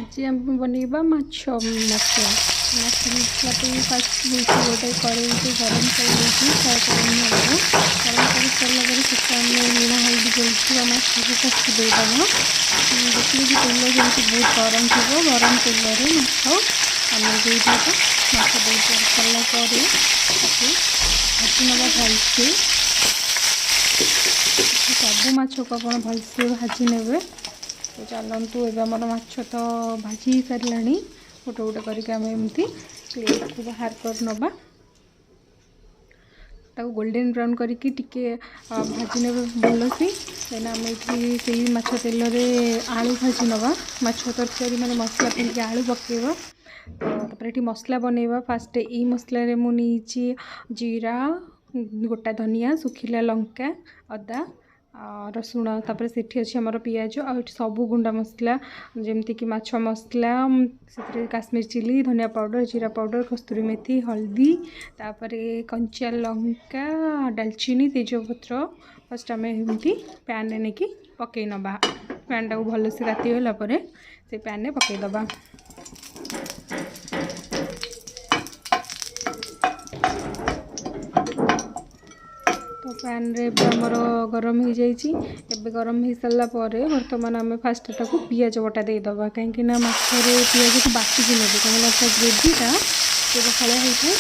आज आम बनइबा माछ मसला माछ मसला फास्ट गोटे कड़े गरम कर गरम कर सारा लुण हल्दी गोलची माछ को कषि देदेव देखिए कि तेल जमी बहुत गरम थी गरम तेल माछ आम देदेव माछ दे सारापर भाजी नवा भलसे सब माछ को आप भलसे भाजी ने तो चलतु एमर माछ तो भाजी सारा गोटे गोटे करमती प्लेट को बाहर कर नवा गोल्डन ब्राउन करके भाजी ने भल से देन आम ये माछ तेल आलू भाजी नवा माछ तरकारी मैंने मसला फिर आलू पकेबा तो ये मसला बनइबा फास्ट ये मसला मुझे जीरा गोटा धनिया सुखिला लंका अदा रसुण तापर से अच्छी आमर पिज आ सबू गुंडा मसला जमती कि माछ मसला से काश्मीर चिली धनिया पाउडर जीरा पाउडर कस्तूरी मेथी हल्दी तापर कंचा लंका डालचीनी तेजपत्र फर्स्ट आम एमती पैन रे नहीं पकई नवा पैन टाक भल से राति गला से पैन रे पकईदबा तो पैन रे आमर गरम हो जाए गरम हो सारा बर्तमान आम फास्ट ताको पिज बटा देदेबा कहीं माछरे पिज को बाटिकी ने कहीं ग्रेवीटा से बखाड़ा होता है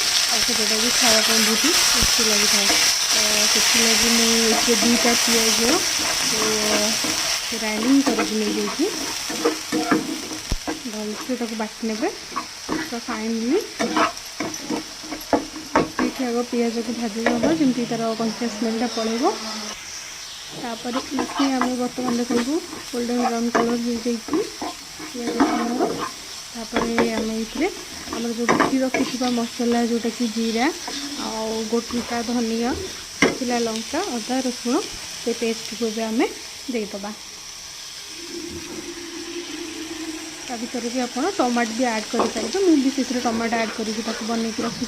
जोटा कि खावाप बहुत टेस्टी लगी था तो से मुझे दुईटा पिज ग्राइंडिंग कर भलसे बाटी ने तो फाइनली आग पिज को भाजी नवा जमी तार कंचा स्मेलटा पड़ेगा तापर इसी आम बर्तमान देखो गोल्डन ब्राउन कलर हो पिज आम ये आम जो बाटी रखी मसला जोटा कि जीरा आ गोटा धनिया सुखिला लंका अदा रसुण से पेस्ट को भी आम देदेबा भर भी आप टमाट भी ऐड करेंगे मुझे टमाट ऐड करके बन रखी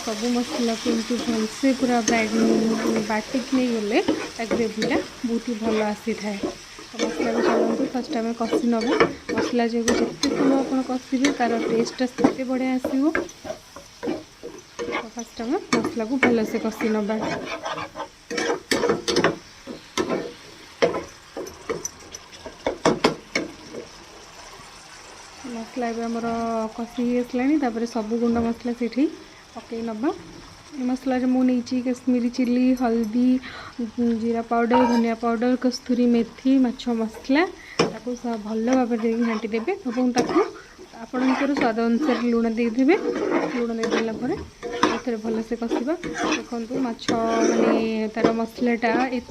सब मसला को एमती भलसे पूरा बाटिक नहीं गले ग्रेवीटा बहुत ही भल आसी था तो मसला को चलते फर्स्ट आम कषि नवा मसला जो जिते समय आप कषिबे तार टेस्टा से बढ़िया आसो तो फर्स्ट आम मसला को भलसे कषि नवा मसला आमर कषि आसला सब गुंड मसला से पकई नवा मसला मुझे काश्मीरी चिली हल्दी जीरा पाउडर धनिया पाउडर कस्तूरी मेथी माछ मसला ताको भल भाव घाटी देवे और आपणकर स्वाद अनुसार लुण देदेवे लुण देदेला भल से कषा देखो माछ माने तार मसलाटा एत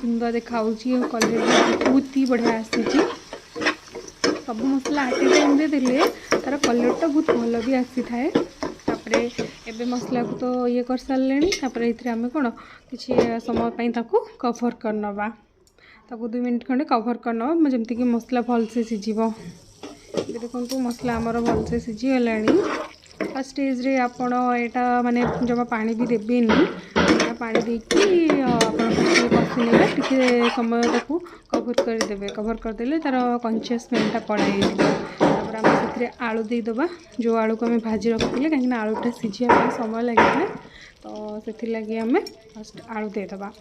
सुंदर देखा कलर बहुत ही बढ़िया आसी सब मसला हाटी टाइम देले तार कलरटा बहुत भल भी आसी थाए तापरे एबे मसला को तो ये कर सारे तापर ये आम कौन किसी समय कभर करनवा 2 मिनट खंडे कभर करनवा जमती कि मसला भल से सिझ देखो मसला आमर भल से सिझीगला फर्स्ट स्टेज रे आपण एटा माने जमा पानी भी देबेनी पानी देकी कषि ने टे समय ताको कभर करदे कभर करदे तार कंचा स्मेलटा पड़ाई तापर आम से आलू देदेबा जो आलू को आम भाजी रखी कहीं आलूटा सिझा समय लगे तो से लगे आम फर्स्ट आलू देदेबा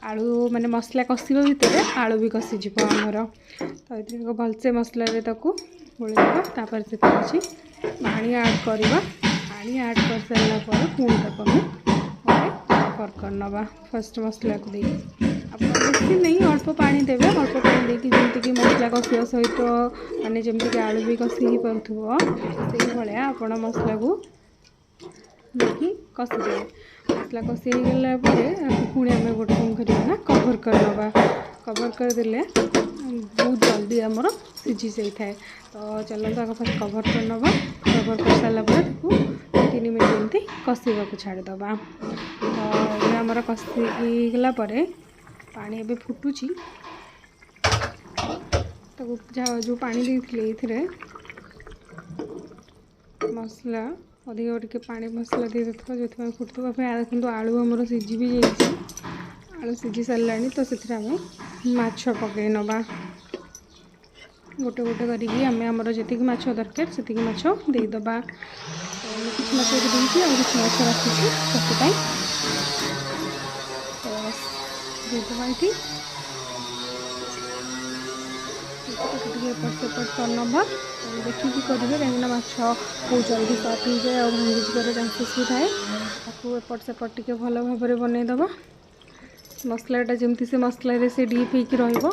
आलू माने मसला कषिबा भितर आलू भी कषिज आमर तो ये भलसे मसला गोलेदेबा तापर से पानी ऐड करवा पानी ऐड कर सारापर पुणी ताको कभर करनवा फर्स्ट मसला को दे आप बेसी नहीं अल्प पानी देवे अल्प पानी देकी जमती कि मसला कषिया सहित माने जमती कि आलू भी कषि ही पारुथबो से भाया आपण मसला को देखी कषि देवे मसला कषि हो गला पुणी आम गोटे कौन करना कभर करनवा कभर करदे बहुत जल्दी आमर सिझी जाए तो चलते आगे फर्स्ट कभर करनवा कभर कर सारापर 3 मिनट एमती कषा को छाड़ीदबा तो ये आमर कषिगला पानी एबे फुटुची तो जो पानी देते मसला अधिक टे पानी मसला दे जो फुटुवा देखो आलू आमर सिझी भी जाइए आलू सिझी सारा तो से माछ पकई नवा गोटे गोटे करिकी आमर जी माछ दरकार से माछ देदेबा। किसी माछ देती और किसी माछ रखी से देदेबा ये एपट सेपट कर नवा देखिकी करेंगे कहीं माछ बहुत जल्दी सॉफ्ट हो जाए और भांगी जबार चांसेस भी थाए। एपट सेपट टे भल भाव में बनईदब मसलाटा जमती से मसला से डीप हो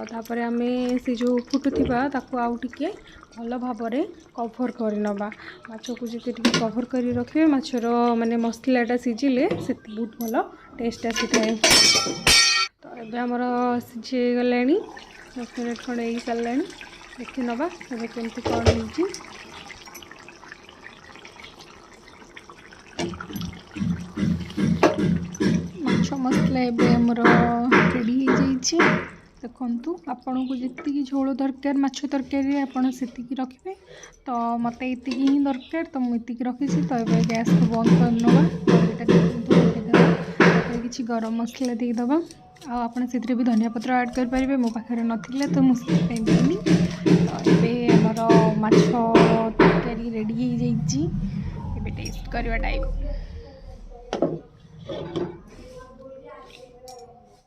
तापर आम से जो फुटुवा आउ टे भल भाव में कभर कर नवा माछ को जिते कभर कर रखिए माछर माने मसलाटा सिझिले से बहुत भल टेस्ट आसी थाए। तो ये आमर सिझीगला 10 मिनट खंडे हो सारा देखी नवा केमती कौन हो माछ मसला एमर रेडी हो जाइए। देखु आपन को जी झोल दरकार माछ तरकारी आपड़ से रखिए तो मत ये ही दरकार तो मुझे रखी तो ये गैस को बंद करनवा कि गरम मसला देदेबा आप भी धनिया पत्र ऐड करेंगे मो पाखे ना तो मुझे देनी। तो ये आमर माछ तरकारी रेडी हो जाइए टेस्ट करवा टाइम।